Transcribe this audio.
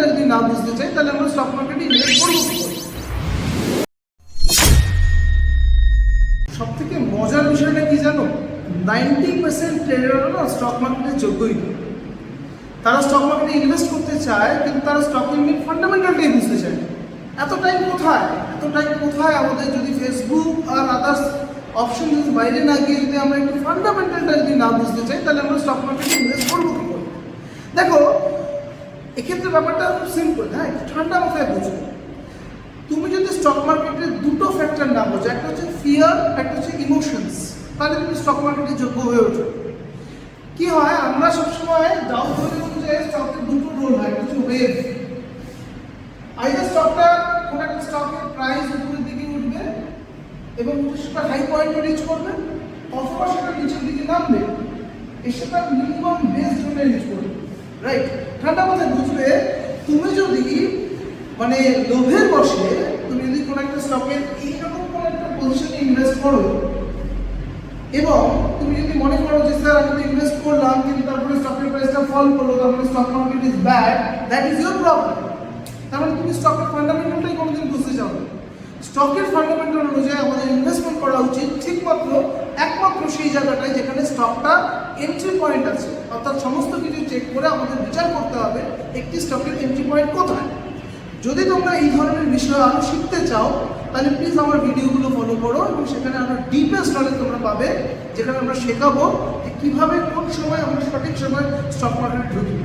ফান্ডামেন্টালটা যদি না বুঝতে চাই তাহলে আমরা স্টক মার্কেটে ইনভেস্ট করবো কি করে? সব থেকে মজার বিষয়টা কি জানো, 90% ট্রেডাররা না স্টক মার্কেটের যোগ্যই না। তারা স্টক মার্কেটে ইনভেস্ট করতে চায় কিন্তু তারা স্টক মার্কেট ফান্ডামেন্টালটাই বুঝতে চায়। এত টাইম কোথায় আমাদের যদি ফেসবুক আর আদার্স অপশন যদি বাইরে না গিয়ে যদি আমরা একটু ফান্ডামেন্টালটা যদি না বুঝতে চাই তাহলে আমরা স্টক মার্কেটে ইনভেস্ট করবো কি করে? দেখো, এক্ষেত্রে ব্যাপারটা খুব সিম্পল। হ্যাঁ, একটু ঠান্ডা মাথায় বুঝো। তুমি যদি স্টক মার্কেটের দুটো ফ্যাক্টর না বোঝো, একটা হচ্ছে ফিয়ার, একটা হচ্ছে ইমোশনস, তাহলে তুমি স্টক মার্কেটে যোগ্য হয়ে ওঠো। কি হয়, আমরা সবসময় ডাউ জোন্স অনুযায়ী স্টকের দুটো রোল হয়, একটা হচ্ছে ওয়েভ। আইদার স্টকটা কোনো একটা স্টকের প্রাইস উপরের দিকে উঠবে এবং সেটা হাই পয়েন্টে রিচ করবে, অথবা সেটা নিচের দিকে নামবে, এসে তার মিনিমাম বেস জোনে রিচ করবে। রাইট? ঠান্ডা মাথায় বুঝবে, তুমি যদি মানে লোভের বসে তুমি যদি কোনো একটা স্টকের এইরকম কোনো একটা পজিশনে ইনভেস্ট করো এবং তুমি যদি মনে করো যে স্যার আমি তো ইনভেস্ট করলাম কিন্তু তারপরে স্টকের প্রাইসটা ফল করলো, তারপরে stock market is bad, that is your problem. তার মানে তুমি স্টকের ফান্ডামেন্টালটাই কোনোদিন বুঝতে চাও না। স্টকের ফান্ডামেন্টাল অনুযায়ী আমাদের ইনভেস্টমেন্ট করা উচিত একমাত্র সেই জায়গাটায় যেখানে স্টকটা এন্ট্রি পয়েন্ট আছে, অর্থাৎ সমস্ত কিছু চেক করে আমাদের বিচার করতে হবে একটি স্টকের এন্ট্রি পয়েন্ট কোথায়। যদি তোমরা এই ধরনের বিষয় আরও শিখতে চাও তাহলে প্লিজ আমার ভিডিওগুলো ফলো করো এবং সেখানে আরও ডিপেস্ট নলেজ তোমরা পাবে, যেখানে আমরা শেখাবো যে কীভাবে কোন সময় আমরা সঠিক সময় স্টক মার্কেটে ঢুকি।